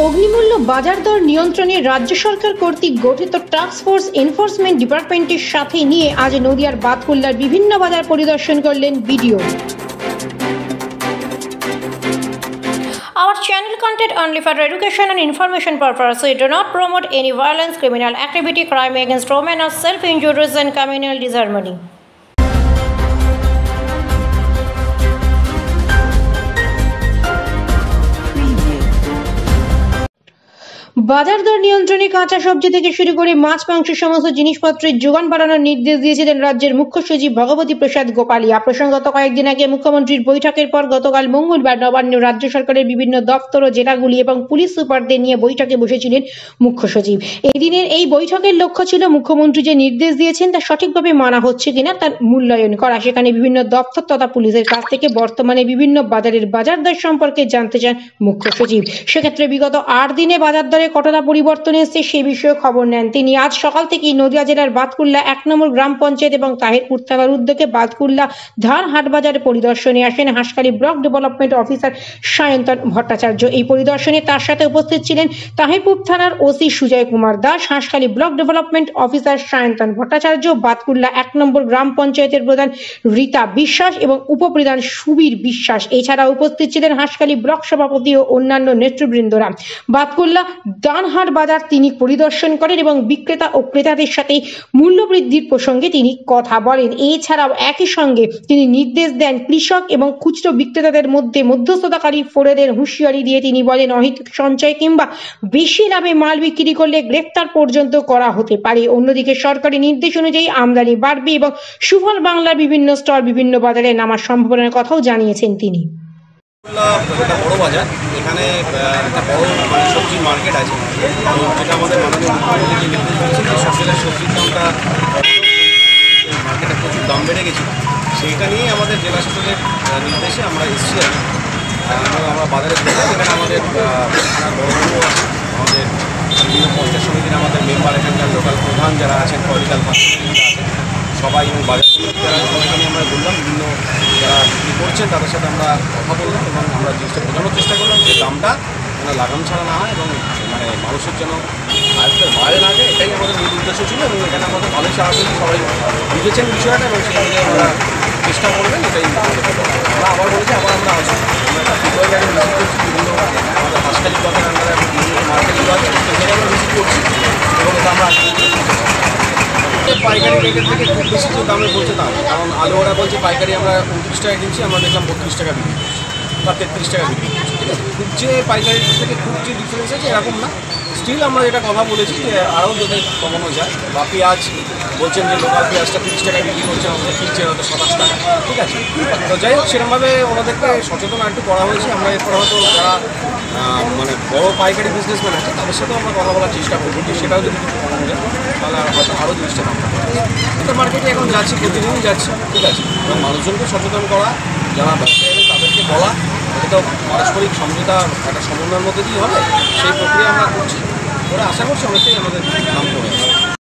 অগ্নিমূল্য বাজার দর নিয়ন্ত্রণে রাজ্য সরকার কর্তৃক গঠিত টাস্ক ফোর্স এনফোর্সমেন্ট ডিপার্টমেন্টের সাথে নিয়ে আজ নদিয়ার বাতকুল্লার বিভিন্ন বাজার পরিদর্শন করলেন BDO. Our channel content only for education and information purpose. We do not promote any violence, criminal activity, crime against women, or self-injuries and communal disharmony. বাজার দর নিয়ন্ত্রণে কাঁচা সবজি থেকে শুরু করে মাছ মাংস সমস্ত জিনিসপত্রের যোগান বাড়ানোর নির্দেশ দিয়েছিলেন রাজ্যের মুখ্য সচিব ভগবতী প্রসাদ গোপালিয়া। প্রসঙ্গত কয়েকদিন আগে মুখ্যমন্ত্রীর বৈঠকের পর গতকাল মঙ্গলবার নবান্ন রাজ্য সরকারের বিভিন্ন দপ্তর ও জেলাগুলি এবং পুলিশ সুপারদের নিয়ে বৈঠকে বসেছিলেন মুখ্য সচিব। এদিনের এই বৈঠকের লক্ষ্য ছিল মুখ্যমন্ত্রী যে নির্দেশ দিয়েছেন তা সঠিকভাবে মানা হচ্ছে কিনা তার মূল্যায়ন করা। সেখানে বিভিন্ন দপ্তর তথা পুলিশের কাছ থেকে বর্তমানে বিভিন্ন বাজারের বাজার দর সম্পর্কে জানতে চান মুখ্য সচিব। সেক্ষেত্রে বিগত 8 দিনে বাজার দরে কতটা পরিবর্তন এসেছে সে বিষয়ে খবর নেন তিনি। আজ সকাল থেকেই নদিয়া জেলার বাতকুল্লা 1 নম্বর গ্রাম পঞ্চায়েত এবং তাহিরপুর থানার উদ্যোগে বাতকুল্লা ধান হাট বাজারে পরিদর্শনে আসেন Hanskhali block development officer Sayantan Bhattacharya. এই পরিদর্শনে তার সাথে উপস্থিত ছিলেন তাহিরপুর থানার OC Sujoy Kumar Das, Hanskhali block development officer Sayantan Bhattacharya, Batkulla 1 নম্বর গ্রাম পঞ্চায়েতের প্রধান রীতা বিশ্বাস এবং উপপ্রধান সুবীর বিশ্বাস। এছাড়া উপস্থিত ছিলেন হাঁসখালি ব্লক সভাপতি ও অন্যান্য নেতৃবৃন্দরা। বাতকুল্লা ধানহাট বাজার তিনি পরিদর্শন করেন এবং বিক্রেতা ও ক্রেতাদের সাথে মূল্য বৃদ্ধির প্রসঙ্গে তিনি কথা বলেন। এছাড়াও একই সঙ্গে তিনি নির্দেশ দেন কৃষক এবং খুচরো বিক্রেতাদের মধ্যে মধ্যস্থতাকারী ফোরেদের হুঁশিয়ারি দিয়ে তিনি বলেন অহেতুক সঞ্চয় কিংবা বেশি লাভে মাল বিক্রি করলে গ্রেফতার পর্যন্ত করা হতে পারে। অন্যদিকে সরকারি নির্দেশ অনুযায়ী আমদানি বাড়বে এবং সুফল বাংলার বিভিন্ন স্টল বিভিন্ন বাজারে নামার সম্ভাবনার কথাও জানিয়েছেন তিনি। একটা বড় বাজার, এখানে একটা বড় সবজির মার্কেট আছে, যেটা আমাদের মাননীয় মুখ্যমন্ত্রী যে নির্দেশ দিয়েছেন যে সব জেলার সবজির দামটা মার্কেটে প্রচুর দাম বেড়ে গেছে, সেইটা নিয়েই আমাদের জেলা শাসকের নির্দেশে আমরা এসেছি আর আমরা বাজারে দেখলাম। এখানে আমাদের বড় আছে, আমাদের বিভিন্ন পঞ্চায়েত সমিতির আমাদের মেম্বার, এখানকার লোকাল প্রধান যারা আছেন, পলিটিক্যাল পার্টিরা আছেন সবাই, এবং বাজার সমিতি যারা সবাইকে নিয়ে আমরা বললাম, বিভিন্ন যারা বিক্রি করছেন তাদের সাথে আমরা কথা বললাম এবং আমরা জিনিসটা বোঝানোর চেষ্টা করলাম যে দামটা লাগাম ছাড়া না হয় এবং মানে মানুষের জন্য আয়ত্তের বাইরে না যায়, এটাই আমাদের মূল উদ্দেশ্য ছিল। এবং এখানে আমাদের ভালোই সাহায্য সবাই বুঝেছেন বিষয়টা এবং সেই অনুযায়ী আমরা চেষ্টা করবেন, এটাই আমরা আবার বলেছি আমরা আসছি। আমরা একটা ফেব্রুয়ারি আগে ভিজিট করছি, বিভিন্ন আমাদের হাঁসখালি ব্লকের আন্ডারে বিভিন্ন মার্কেটগুলো আছে সেখানে আমরা ভিজিট করছি এবং এটা আমরা পাইকারি রেটের থেকে খুব বেশি যে দামে বলছে দাম, কারণ আলু ওরা বলছে পাইকারি আমরা 29 টাকা কিনছি, আমরা দেখলাম 32 টাকা বিক্রি করছি বা 33 টাকা বিক্রি করছি। ঠিক আছে, খুব যে পাইকারি থেকে খুব যে ডিফারেন্স আছে এরকম না। স্টিল আমরা এটা কথা বলেছি যে আরও যদি কমানো যায়, বা পেঁয়াজ বলছেন যে লোকাল পেঁয়াজটা 30 টাকায় বিক্রি করছে, আমাদের কিনছে হয়তো 27 টাকা। ঠিক আছে, তো যাই হোক সেরকমভাবে ওনাদেরকে সচেতন একটু করা হয়েছে। আমরা এরপর হয়তো যারা মানে বড় পাইকারি বিজনেসম্যান আছে তাদের সাথেও আমরা কথা বলার চেষ্টা করবো যে সেটাও যদি কিছু কমানো যায় তাহলে হয়তো আরও জিনিসটা দাম এটা মার্কেটে এখন যাচ্ছি, প্রতিদিনই যাচ্ছি। ঠিক আছে, এবং মানুষজনকে সচেতন করা, যারা ব্যবসায়ী তাদেরকে বলা, এটা তো পারস্পরিক সমঝোতা একটা সমন্বয়ের মধ্যে দিয়ে হবে, সেই প্রক্রিয়া আমরা করছি। ওরা আশা করছি অনেকটাই আমাদের দাম কমে আসবে।